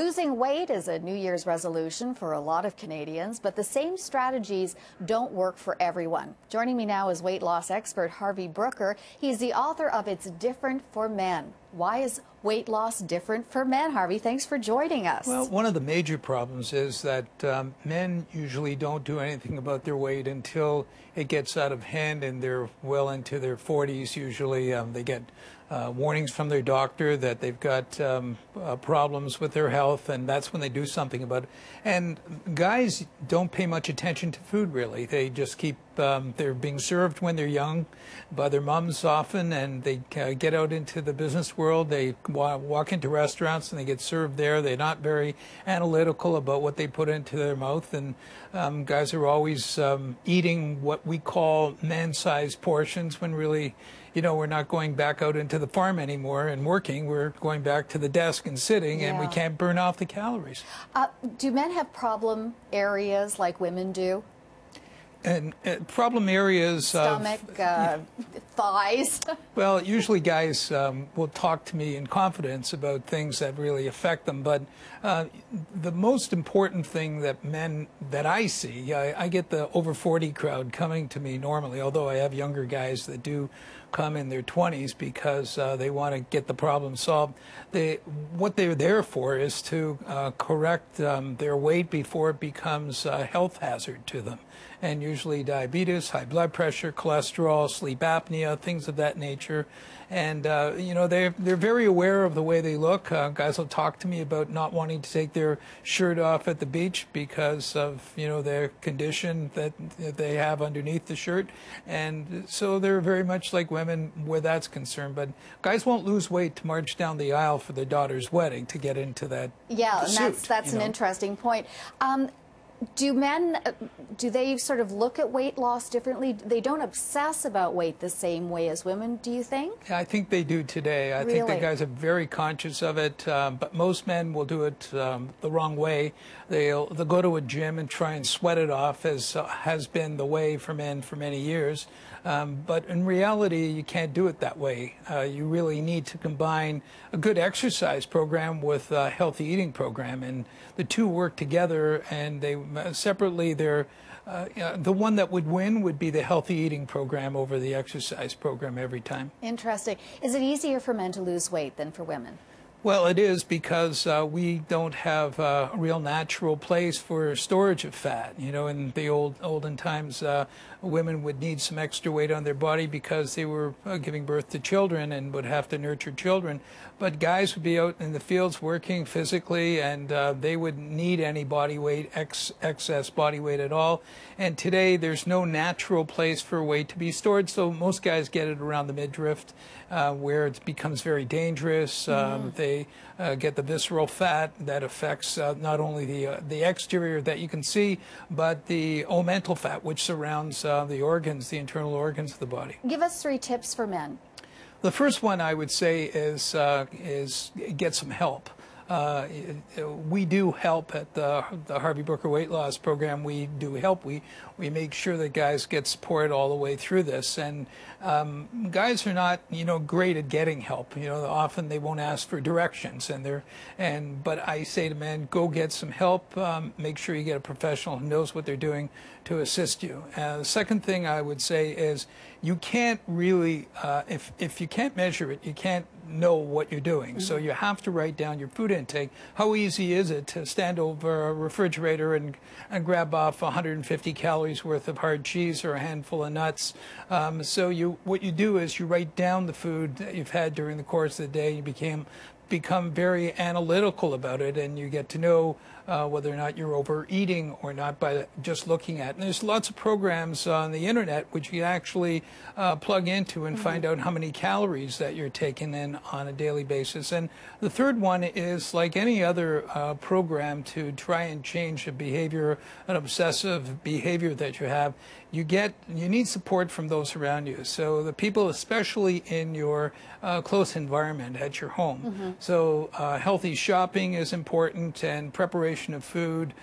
Losing weight is a New Year's resolution for a lot of Canadians, but the same strategies don't work for everyone. Joining me now is weight loss expert Harvey Brooker. He's the author of It's Different for Men. Why is weight loss different for men? Harvey, thanks for joining us. Well, one of the major problems is that men usually don't do anything about their weight until it gets out of hand and they're well into their 40s. Usually they get warnings from their doctor that they've got problems with their health, and that's when they do something about it. And guys don't pay much attention to food, really. They just keep, they're being served when they're young by their moms often, and they get out into the business world. They walk into restaurants and they get served there. They're not very analytical about what they put into their mouth, and guys are always eating what we call man-sized portions when really, you know, we're not going back out into the farm anymore and working. We're going back to the desk and sitting, and we can't burn off the calories. Do men have problem areas like women do? And problem areas stomach, thighs. Well, usually guys will talk to me in confidence about things that really affect them, but the most important thing that men that I see, I get the over 40 crowd coming to me normally, although I have younger guys that do come in their 20s because they want to get the problem solved. What they're there for is to correct their weight before it becomes a health hazard to them. And usually diabetes, high blood pressure, cholesterol, sleep apnea, things of that nature. And, you know, they're very aware of the way they look. Guys will talk to me about not wanting to take their shirt off at the beach because of, you know, their condition that they have underneath the shirt. And so they're very much like women where that's concerned. But guys won't lose weight to march down the aisle for their daughter's wedding to get into that pursuit, and that's an interesting point. Do men, do they sort of look at weight loss differently? They don't obsess about weight the same way as women, do you think? Yeah, I think they do today. I think the guys are very conscious of it, but most men will do it the wrong way. They'll go to a gym and try and sweat it off, as has been the way for men for many years. But in reality, you can't do it that way. You really need to combine a good exercise program with a healthy eating program, and the two work together, and they separately, they're the one that would win would be the healthy eating program over the exercise program every time. Interesting. Is it easier for men to lose weight than for women? Well, it is, because we don't have a real natural place for storage of fat. You know, in the olden times, women would need some extra weight on their body because they were giving birth to children and would have to nurture children. But guys would be out in the fields working physically, and they wouldn't need any body weight, excess body weight at all. And today, there's no natural place for weight to be stored, so most guys get it around the midriff, where it becomes very dangerous. They get the visceral fat that affects not only the exterior that you can see, but the omental fat, which surrounds the organs, the internal organs of the body. Give us 3 tips for men. The first one I would say is get some help. We do help at the Harvey Brooker weight loss program. We do help. We make sure that guys get support all the way through this. And guys are not, you know, great at getting help. You know, often they won't ask for directions, but I say to men, go get some help. Make sure you get a professional who knows what they're doing to assist you. The second thing I would say is you can't really, if you can't measure it, you can't know what you're doing. So you have to write down your food intake. How easy is it to stand over a refrigerator and grab off 150 calories worth of hard cheese or a handful of nuts? So what you do is you write down the food that you've had during the course of the day. You become very analytical about it, and you get to know whether or not you're overeating or not by just looking at it. And there's lots of programs on the internet which you actually plug into and find out how many calories that you're taking in on a daily basis. And the third one is, like any other program to try and change a behavior, an obsessive behavior that you have, you need support from those around you. So the people, especially in your close environment at your home. So healthy shopping is important, and preparation of food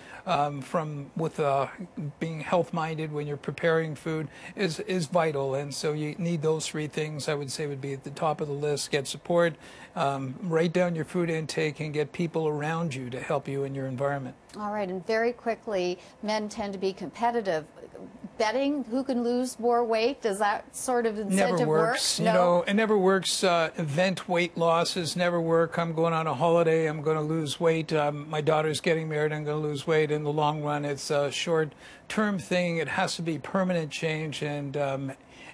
being health-minded when you're preparing food is vital. And so you need those three things, I would say, would be at the top of the list. Get support, write down your food intake, and get people around you to help you in your environment. All right, and very quickly, men tend to be competitive. Betting who can lose more weight, does that sort of incentive never works. work? You know, it never works. Event weight losses never work. I'm going on a holiday, I'm going to lose weight. My daughter's getting married, I'm going to lose weight. In the long run, it's a short-term thing. It has to be permanent change, and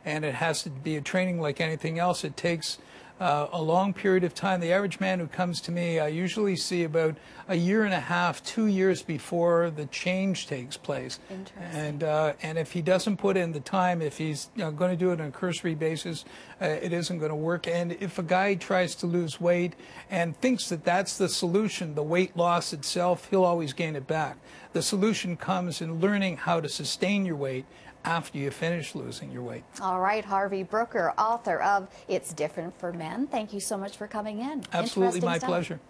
it has to be a training like anything else. It takes a long period of time. The average man who comes to me, I usually see about a year and a half, 2 years before the change takes place. Interesting. And if he doesn't put in the time, if he's going to do it on a cursory basis, it isn't going to work. And if a guy tries to lose weight and thinks that that's the solution, the weight loss itself, he'll always gain it back. The solution comes in learning how to sustain your weight after you finish losing your weight. All right, Harvey Brooker, author of It's Different for Men. Thank you so much for coming in. Absolutely, my Interesting stuff. pleasure.